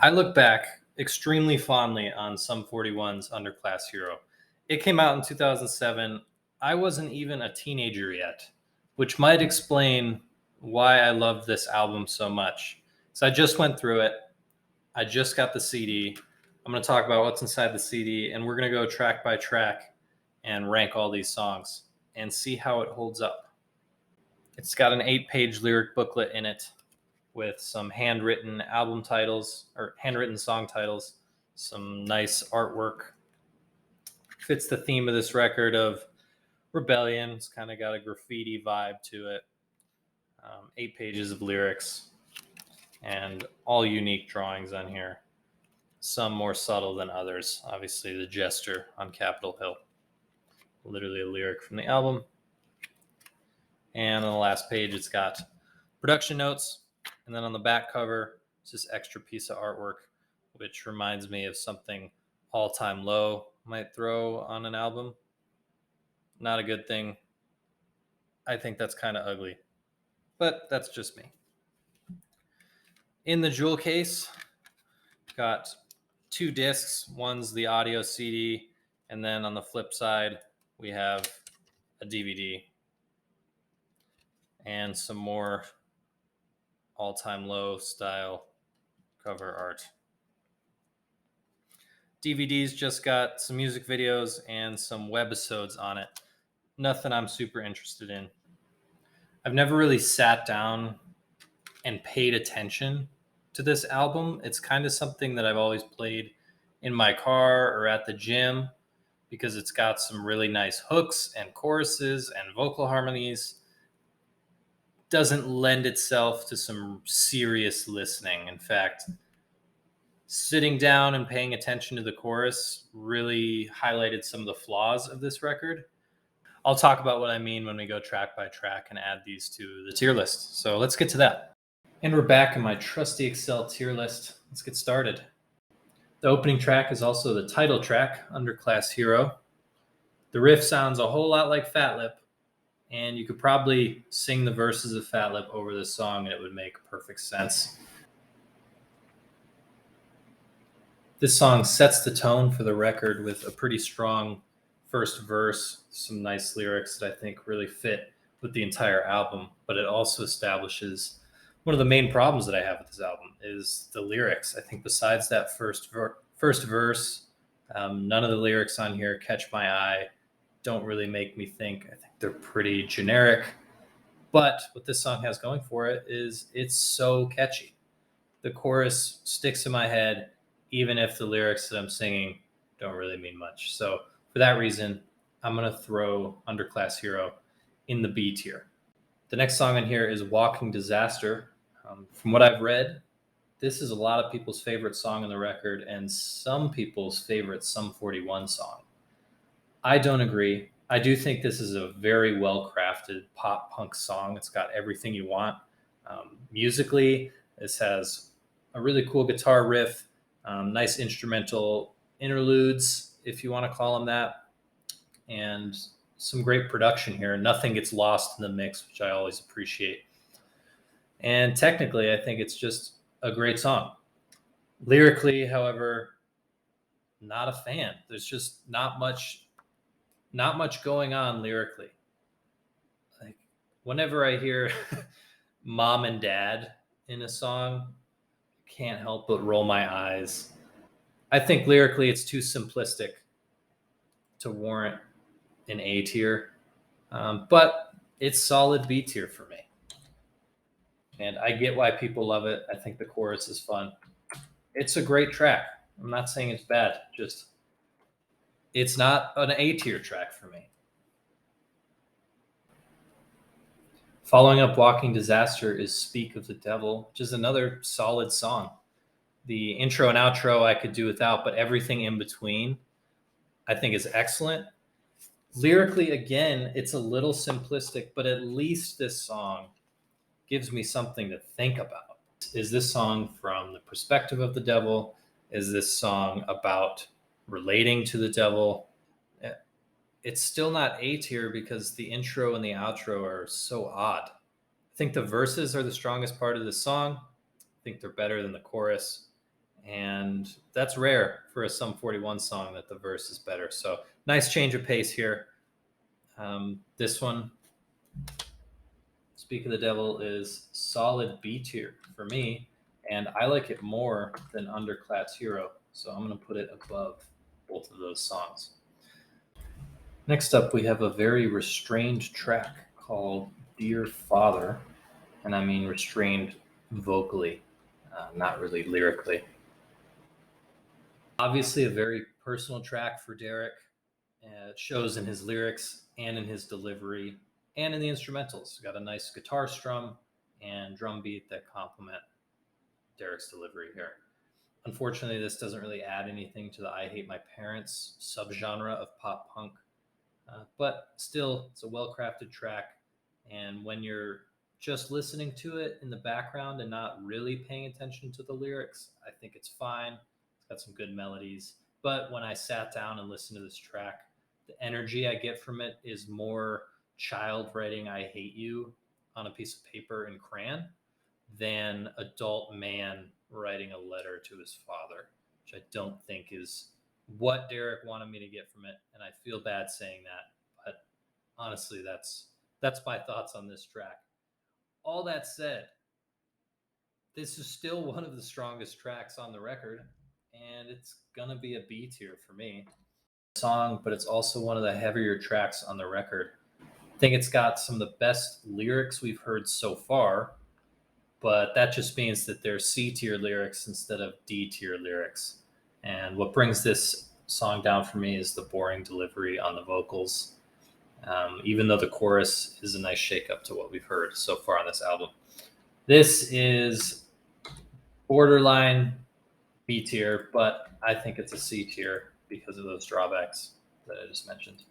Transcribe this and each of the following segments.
I look back extremely fondly on Sum 41's Underclass Hero. It came out in 2007. I wasn't even a teenager yet, which might explain why I loved this album so much. So I just went through it. I just got the CD. I'm going to talk about what's inside the CD, and we're going to go track by track and rank all these songs and see how it holds up. It's got an 8-page lyric booklet in it with some handwritten album titles or handwritten song titles, some nice artwork. Fits the theme of this record of rebellion. It's kind of got a graffiti vibe to it. 8 pages of lyrics and all unique drawings on here. Some more subtle than others. Obviously, The Jester on Capitol Hill. Literally a lyric from the album. And on the last page, it's got production notes. And then on the back cover, it's this extra piece of artwork, which reminds me of something All Time Low might throw on an album. Not a good thing. I think that's kind of ugly, but that's just me. In the jewel case, got 2 discs. One's the audio CD, and then on the flip side, we have a DVD and some more All Time Low style cover art. DVD's just got some music videos and some webisodes on it. Nothing I'm super interested in. I've never really sat down and paid attention to this album. It's kind of something that I've always played in my car or at the gym because it's got some really nice hooks and choruses and vocal harmonies. Doesn't lend itself to some serious listening. In fact, sitting down and paying attention to the chorus really highlighted some of the flaws of this record. I'll talk about what I mean when we go track by track and add these to the tier list. So let's get to that. And we're back in my trusty Excel tier list. Let's get started. The opening track is also the title track, Underclass Hero. The riff sounds a whole lot like Fat Lip, and you could probably sing the verses of Fat Lip over this song and it would make perfect sense. This song sets the tone for the record with a pretty strong first verse, some nice lyrics that I think really fit with the entire album, but it also establishes one of the main problems that I have with this album is the lyrics. I think besides that first verse, none of the lyrics on here catch my eye, don't really make me think. I think they're pretty generic, but what this song has going for it is it's so catchy. The chorus sticks in my head, even if the lyrics that I'm singing don't really mean much. So for that reason, I'm going to throw Underclass Hero in the B tier. The next song on here is Walking Disaster. From what I've read, this is a lot of people's favorite song on the record and some people's favorite Sum 41 song. I don't agree. I do think this is a very well-crafted pop punk song. It's got everything you want. Musically, this has a really cool guitar riff, nice instrumental interludes, if you want to call them that, and some great production here. Nothing gets lost in the mix, which I always appreciate. And technically, I think it's just a great song. Lyrically, however, not a fan. There's just not much going on lyrically. Like whenever I hear mom and dad in a song, I can't help but roll my eyes. I think lyrically it's too simplistic to warrant an A tier, but it's solid B tier for me. And I get why people love it. I think the chorus is fun. It's a great track. I'm not saying it's bad. Just it's not an A tier track for me. Following up Walking Disaster is Speak of the Devil, which is another solid song. The intro and outro I could do without, but everything in between I think is excellent. Lyrically, again, it's a little simplistic, but at least this song gives me something to think about. Is this song from the perspective of the devil? Is this song about relating to the devil? It's still not A tier because the intro and the outro are so odd. I think the verses are the strongest part of the song. I think they're better than the chorus. And that's rare for a Sum 41 song that the verse is better. So nice change of pace here. This one, Speak of the Devil, is solid B tier for me, and I like it more than Underclass Hero. So I'm going to put it above both of those songs. Next up, we have a very restrained track called Dear Father, and I mean restrained vocally, not really lyrically. Obviously, a very personal track for Derek. It shows in his lyrics and in his delivery and in the instrumentals. Got a nice guitar strum and drum beat that complement Derek's delivery here. Unfortunately, this doesn't really add anything to the I Hate My Parents subgenre of pop punk, but still, it's a well crafted track. And when you're just listening to it in the background and not really paying attention to the lyrics, I think it's fine. It's got some good melodies. But when I sat down and listened to this track, the energy I get from it is more child writing I hate you on a piece of paper in crayon than adult man writing a letter to his father, which I don't think is what Derek wanted me to get from it. And I feel bad saying that, but honestly, that's my thoughts on this track. All that said, this is still one of the strongest tracks on the record, and it's gonna be a B tier for me. Song, but it's also one of the heavier tracks on the record. I think it's got some of the best lyrics we've heard so far, but that just means that they're C tier lyrics instead of D tier lyrics. And what brings this song down for me is the boring delivery on the vocals, even though the chorus is a nice shakeup to what we've heard so far on this album. This is borderline B tier, but I think it's a C tier because of those drawbacks that I just mentioned.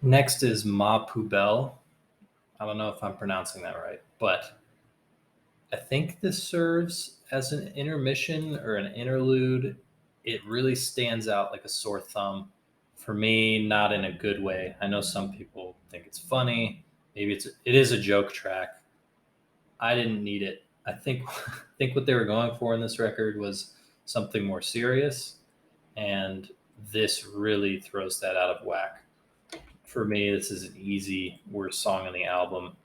Next is Ma Poubelle. I don't know if I'm pronouncing that right, but I think this serves as an intermission or an interlude. It really stands out like a sore thumb. For me, not in a good way. I know some people think it's funny. Maybe it is a joke track. I didn't need it. I think what they were going for in this record was something more serious, and this really throws that out of whack. For me, this is an easy worst song on the album.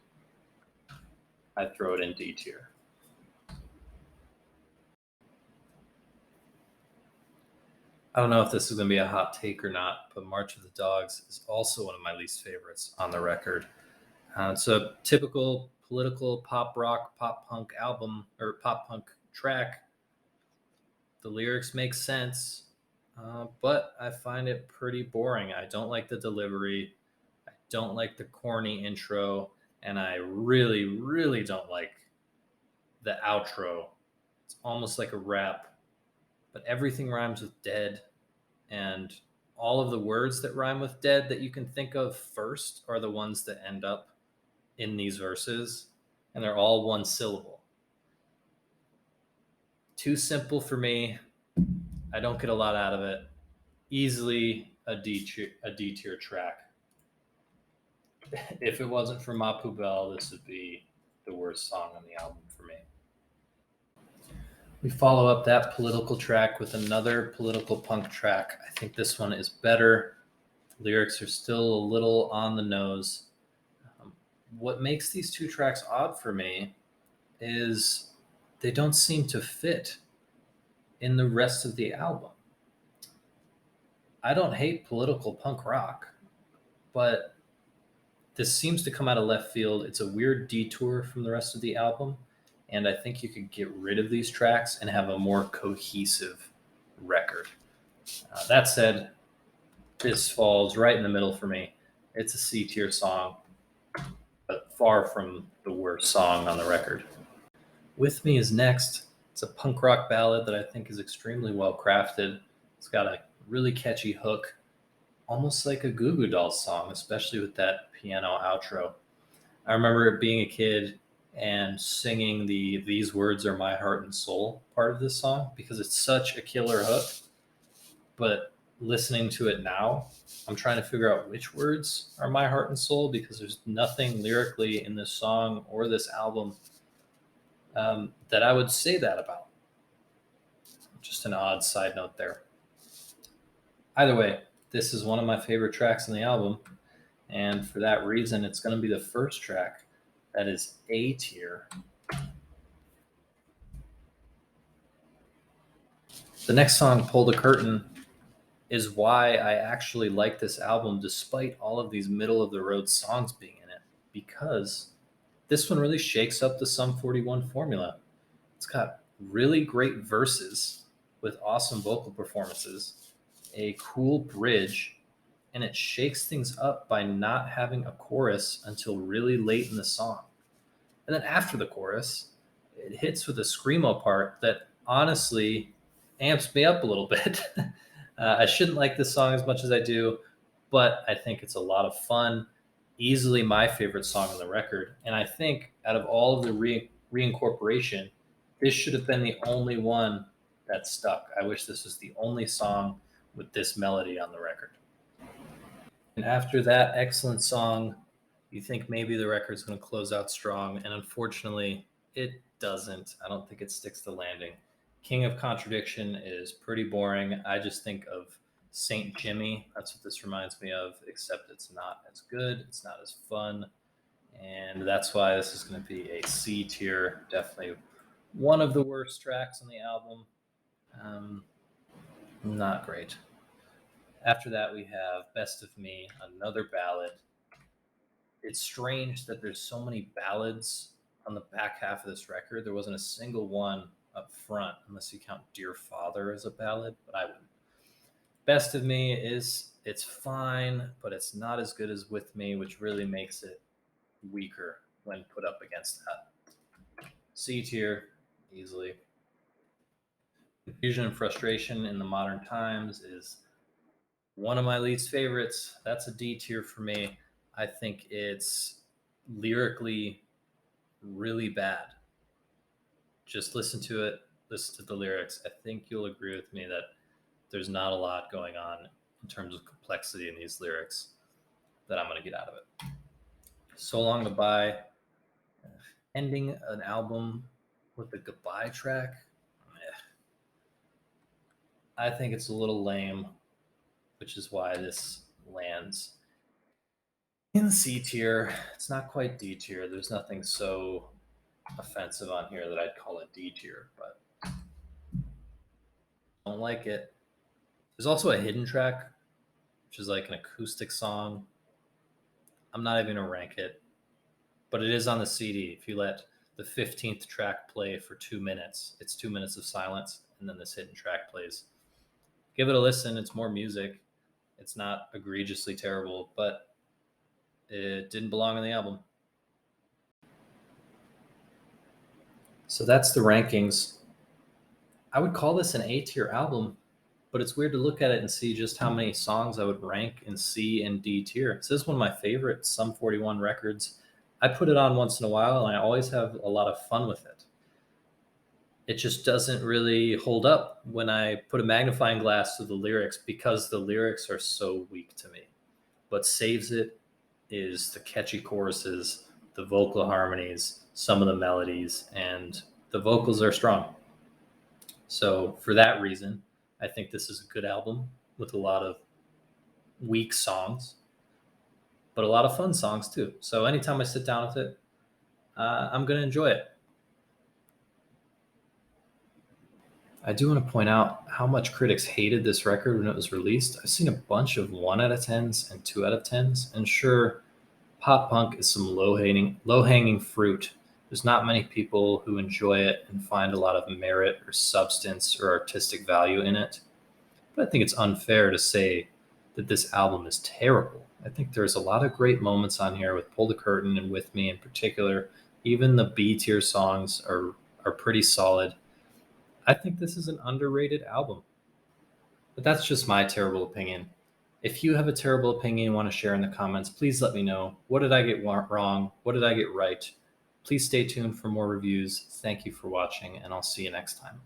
I'd throw it in D tier. I don't know if this is going to be a hot take or not, but March of the Dogs is also one of my least favorites on the record. It's a typical political pop rock, pop punk album or pop punk track. The lyrics make sense, but I find it pretty boring. I don't like the delivery. I don't like the corny intro, and I really, really don't like the outro. It's almost like a rap, but everything rhymes with dead, and all of the words that rhyme with dead that you can think of first are the ones that end up in these verses, and they're all one syllable. Too simple for me. I don't get a lot out of it. Easily a D tier track. If it wasn't for Ma Poubelle, this would be the worst song on the album for me. We follow up that political track with another political punk track. I think this one is better. The lyrics are still a little on the nose. What makes these two tracks odd for me is they don't seem to fit in the rest of the album. I don't hate political punk rock, but this seems to come out of left field. It's a weird detour from the rest of the album, and I think you could get rid of these tracks and have a more cohesive record. That said, this falls right in the middle for me. It's a C tier song, but far from the worst song on the record. With Me is next. It's a punk rock ballad that I think is extremely well crafted. It's got a really catchy hook, almost like a Goo Goo Dolls song, especially with that piano outro. I remember being a kid and singing the "These Words Are My Heart and Soul" part of this song because it's such a killer hook. But listening to it now, I'm trying to figure out which words are my heart and soul because there's nothing lyrically in this song or this album that I would say that about. Just an odd side note there. Either way, this is one of my favorite tracks on the album, and for that reason, it's going to be the first track that is A tier. The next song, Pull the Curtain, is why I actually like this album despite all of these middle of the road songs being in it, because this one really shakes up the Sum 41 formula. It's got really great verses with awesome vocal performances, a cool bridge, and it shakes things up by not having a chorus until really late in the song. And then after the chorus, it hits with a screamo part that honestly amps me up a little bit. I shouldn't like this song as much as I do, but I think it's a lot of fun. Easily my favorite song on the record. And I think out of all of the reincorporation, this should have been the only one that stuck. I wish this was the only song with this melody on the record. And after that excellent song, you think maybe the record's going to close out strong. And unfortunately, it doesn't. I don't think it sticks the landing. King of Contradiction is pretty boring. I just think of Saint Jimmy. That's what this reminds me of, except it's not as good. It's not as fun. And that's why this is going to be a C tier. Definitely one of the worst tracks on the album. Not great. After that, we have Best of Me, another ballad. It's strange that there's so many ballads on the back half of this record. There wasn't a single one up front, unless you count Dear Father as a ballad, but I wouldn't. Best of Me it's fine, but it's not as good as With Me, which really makes it weaker when put up against that. C tier, easily. Confusion and Frustration in the Modern Times is one of my least favorites. That's a D tier for me. I think it's lyrically really bad. Just listen to it, listen to the lyrics. I think you'll agree with me that there's not a lot going on in terms of complexity in these lyrics that I'm going to get out of it. So Long Goodbye, ending an album with a goodbye track, I think it's a little lame, which is why this lands in C tier. It's not quite D tier. There's nothing so offensive on here that I'd call it D tier, but don't like it. There's also a hidden track, which is like an acoustic song. I'm not even gonna rank it, but it is on the CD. If you let the 15th track play for 2 minutes, it's 2 minutes of silence, and then this hidden track plays. Give it a listen. It's more music. It's not egregiously terrible, but it didn't belong on the album. So that's the rankings. I would call this an A tier album, but it's weird to look at it and see just how many songs I would rank in C and D tier. This is one of my favorite Sum 41 records. I put it on once in a while, and I always have a lot of fun with it. It just doesn't really hold up when I put a magnifying glass to the lyrics because the lyrics are so weak to me. What saves it is the catchy choruses, the vocal harmonies, some of the melodies, and the vocals are strong. So for that reason, I think this is a good album with a lot of weak songs, but a lot of fun songs too. So anytime I sit down with it, I'm going to enjoy it. I do want to point out how much critics hated this record when it was released. I've seen a bunch of 1 out of 10s and 2 out of 10s, and sure, pop punk is some low-hanging fruit. There's not many people who enjoy it and find a lot of merit or substance or artistic value in it. But I think it's unfair to say that this album is terrible. I think there's a lot of great moments on here with Pull the Curtain and With Me in particular. Even the B tier songs are pretty solid. I think this is an underrated album. But that's just my terrible opinion. If you have a terrible opinion you want to share in the comments, please let me know. What did I get wrong? What did I get right? Please stay tuned for more reviews. Thank you for watching, and I'll see you next time.